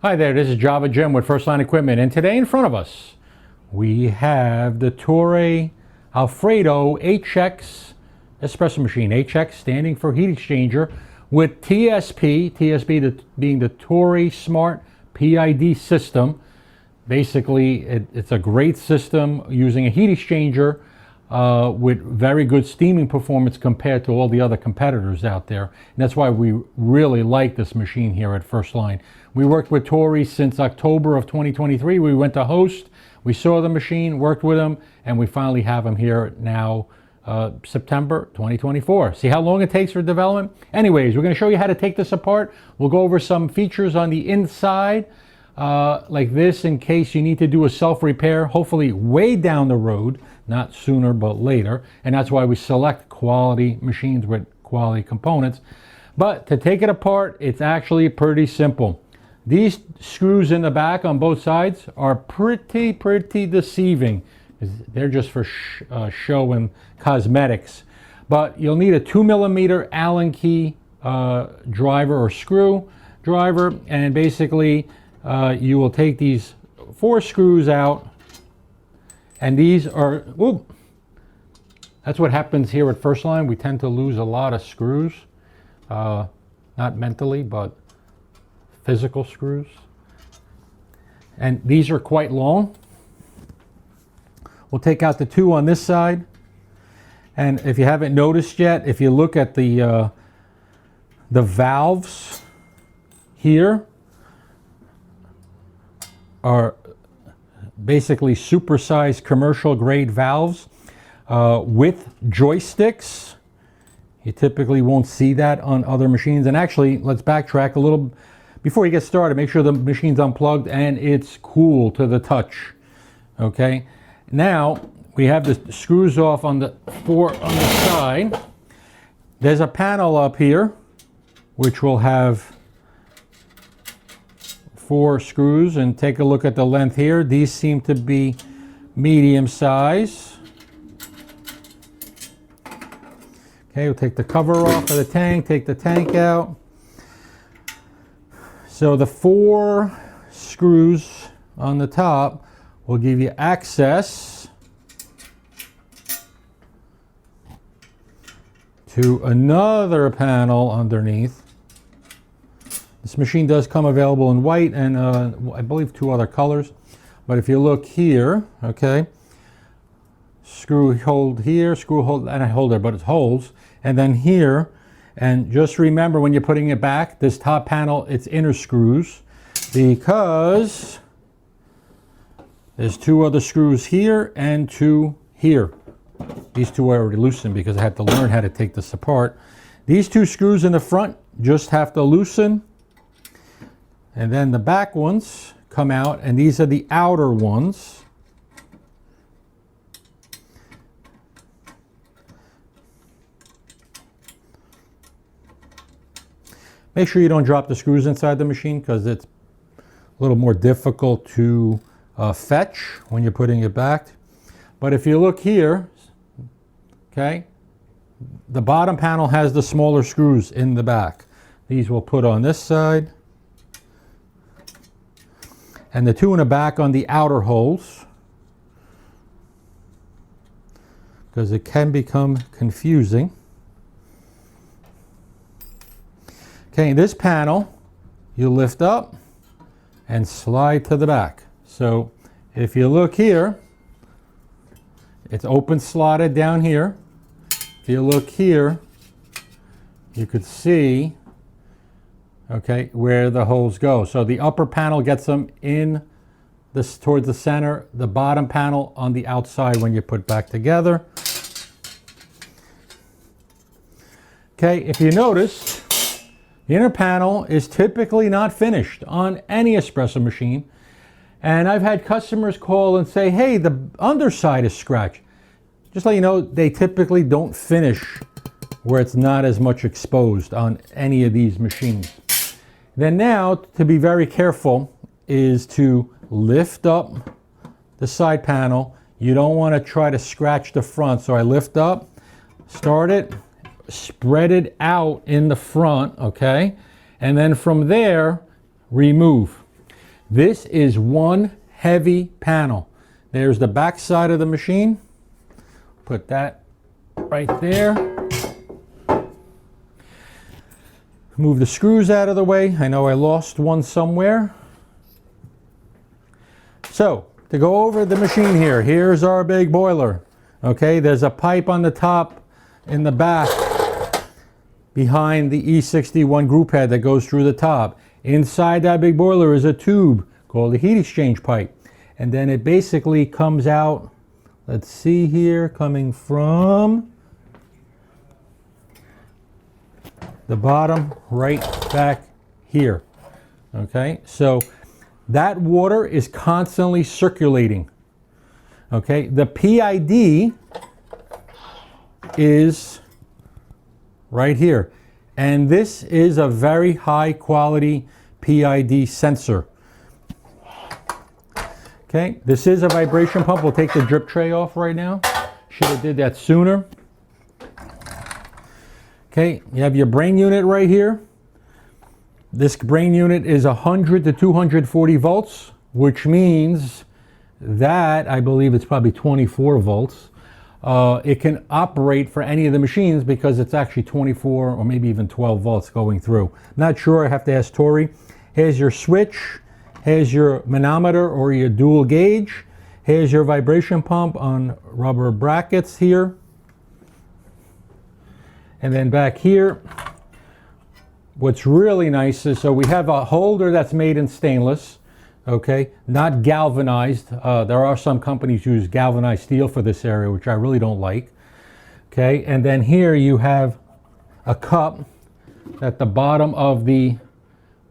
Hi there, this is Java Jim with First Line Equipment, and today in front of us we have the Torre Alfredo HX Espresso Machine. HX standing for heat exchanger with TSP being the Torre Smart PID system. Basically, it's a great system using a heat exchanger with very good steaming performance compared to all the other competitors out there. And that's why we really like this machine here at First Line. We worked with Torre since October of 2023. We went to host, we saw the machine, worked with them, and we finally have them here now, September 2024. See how long it takes for development? Anyways, we're going to show you how to take this apart. We'll go over some features on the inside, like this, in case you need to do a self-repair, hopefully way down the road, not sooner but later. And that's why we select quality machines with quality components. But to take it apart, it's actually pretty simple. These screws in the back on both sides are pretty deceiving. They're just for show and cosmetics. But you'll need a 2mm Allen key driver or screw driver, and basically you will take these 4 screws out, and these are, that's what happens here at First Line. We tend to lose a lot of screws, not mentally, but physical screws. And these are quite long. We'll take out the 2 on this side. And if you haven't noticed yet, if you look at the valves here are basically supersized commercial grade valves with joysticks. You typically won't see that on other machines. And actually, let's backtrack a little. Before you get started, make sure the machine's unplugged and it's cool to the touch. Okay, now we have the screws off on the 4 on the side. There's a panel up here which will have 4 screws, and take a look at the length here. These seem to be medium size. Okay, we'll take the cover off of the tank, take the tank out. So the 4 screws on the top will give you access to another panel underneath. This machine does come available in white and I believe 2 other colors. But if you look here, okay, screw hold here, screw hold, and a holder, but it holds. And then here, and just remember when you're putting it back, this top panel, it's inner screws, because there's 2 other screws here and 2 here. These 2 are already loosened because I had to learn how to take this apart. These 2 screws in the front just have to loosen. And then the back ones come out, and these are the outer ones. Make sure you don't drop the screws inside the machine, because it's a little more difficult to fetch when you're putting it back. But if you look here, okay, the bottom panel has the smaller screws in the back. These we'll put on this side. And the 2 in the back on the outer holes, because it can become confusing. Okay, this panel you lift up and slide to the back. So if you look here, it's open slotted down here. If you look here, you could see, okay, where the holes go. So the upper panel gets them in this towards the center, the bottom panel on the outside when you put back together. Okay, if you notice, the inner panel is typically not finished on any espresso machine. And I've had customers call and say, hey, the underside is scratched. Just let you know, they typically don't finish where it's not as much exposed on any of these machines. Then now, to be very careful, is to lift up the side panel. You don't want to try to scratch the front. So I lift up, start it, spread it out in the front, okay? And then from there, remove. This is one heavy panel. There's the back side of the machine. Put that right there. Move the screws out of the way. I know I lost one somewhere. So, to go over the machine here, here's our big boiler. Okay, there's a pipe on the top in the back behind the E61 group head that goes through the top. Inside that big boiler is a tube called a heat exchange pipe. And then it basically comes out, let's see here, coming from the bottom right back here. Okay, so that water is constantly circulating. Okay, the PID is right here. And this is a very high quality PID sensor. Okay, this is a vibration pump. We'll take the drip tray off right now. Should have did that sooner. Okay, you have your brain unit right here. This brain unit is 100 to 240 volts, which means that, I believe it's probably 24 volts. It can operate for any of the machines because it's actually 24 or maybe even 12 volts going through. Not sure, I have to ask Tori. Here's your switch. Here's your manometer or your dual gauge. Here's your vibration pump on rubber brackets here. And then back here, what's really nice is, so we have a holder that's made in stainless, okay, not galvanized. There are some companies who use galvanized steel for this area, which I really don't like. Okay, and then here you have a cup that the bottom of the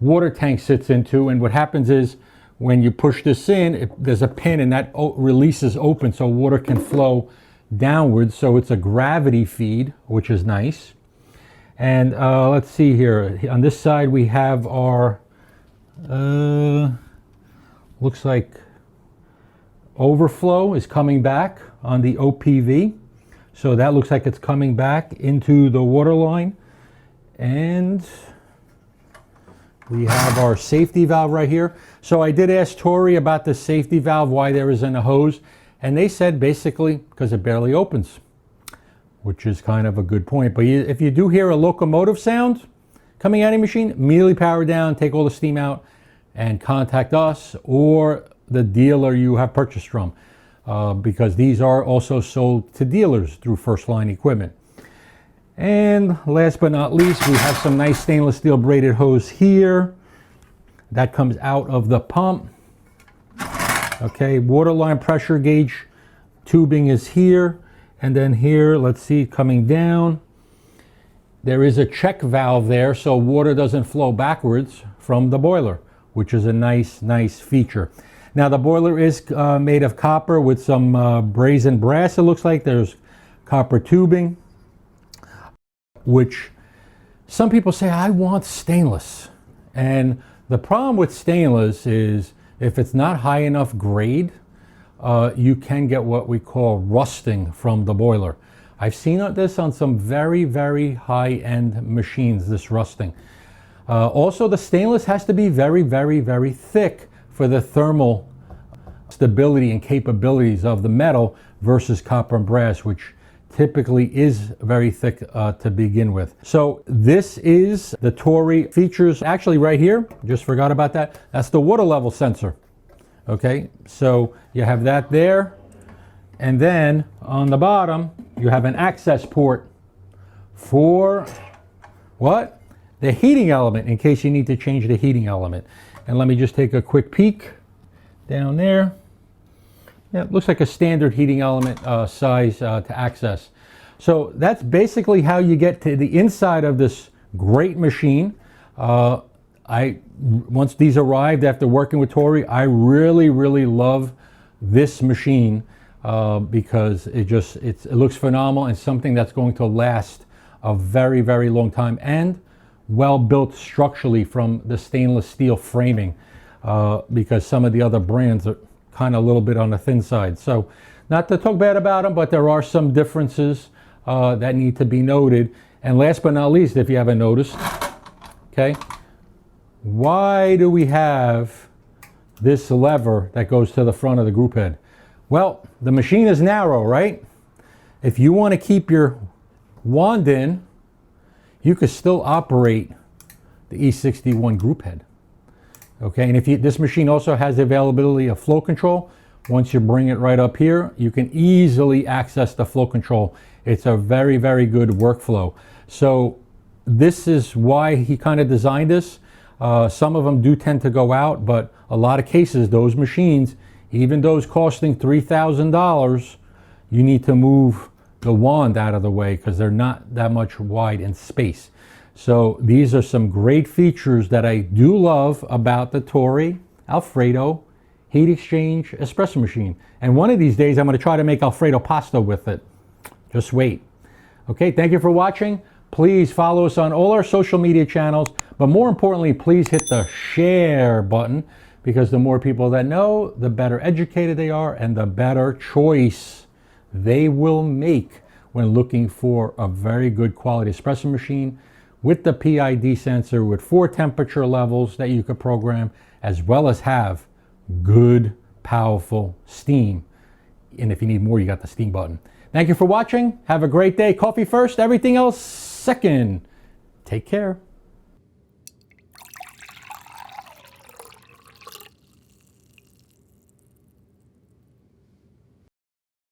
water tank sits into, and what happens is when you push this in, there's a pin and that releases open so water can flow downwards. So it's a gravity feed, which is nice. And let's see here, on this side we have our looks like overflow is coming back on the OPV, so that looks like it's coming back into the water line. And we have our safety valve right here. So I did ask Tori about the safety valve, why there isn't a hose, and they said basically because it barely opens, which is kind of a good point. But if you do hear a locomotive sound coming out of your machine, immediately power down, take all the steam out, and contact us or the dealer you have purchased from, because these are also sold to dealers through First Line Equipment. And last but not least, we have some nice stainless steel braided hose here that comes out of the pump. Okay, waterline pressure gauge tubing is here, and then here, let's see, coming down, there is a check valve there so water doesn't flow backwards from the boiler, which is a nice feature. Now the boiler is made of copper with some brazen brass. It looks like there's copper tubing, which some people say, I want stainless. And the problem with stainless is if it's not high enough grade, you can get what we call rusting from the boiler. I've seen this on some very high-end machines, this rusting. Also, the stainless has to be very thick for the thermal stability and capabilities of the metal versus copper and brass, which typically is very thick to begin with. So this is the Torre features. Actually right here, just forgot about that, that's the water level sensor. Okay, so you have that there, and then on the bottom you have an access port for what? The heating element, in case you need to change the heating element. And let me just take a quick peek down there. Yeah, it looks like a standard heating element size to access. So that's basically how you get to the inside of this great machine. Once these arrived after working with Tori, I really love this machine because it looks phenomenal and something that's going to last a very long time, and well built structurally from the stainless steel framing, because some of the other brands are kind of a little bit on the thin side. So not to talk bad about them, but there are some differences that need to be noted. And last but not least, if you haven't noticed, okay, why do we have this lever that goes to the front of the group head? Well, the machine is narrow, right? If you want to keep your wand in, you could still operate the E61 group head. Okay, and if this machine also has the availability of flow control, once you bring it right up here, you can easily access the flow control. It's a very, very good workflow. So this is why he kind of designed this. Some of them do tend to go out, but a lot of cases, those machines, even those costing $3,000, you need to move the wand out of the way because they're not that much wide in space. So these are some great features that I do love about the Torre Alfredo heat exchange espresso machine. And one of these days I'm going to try to make Alfredo pasta with it. Just wait. Okay, thank you for watching. Please follow us on all our social media channels, but more importantly, please hit the share button, because the more people that know, the better educated they are and the better choice they will make when looking for a very good quality espresso machine with the PID sensor with 4 temperature levels that you could program, as well as have good, powerful steam. And if you need more, you got the steam button. Thank you for watching. Have a great day. Coffee first, everything else second. Take care.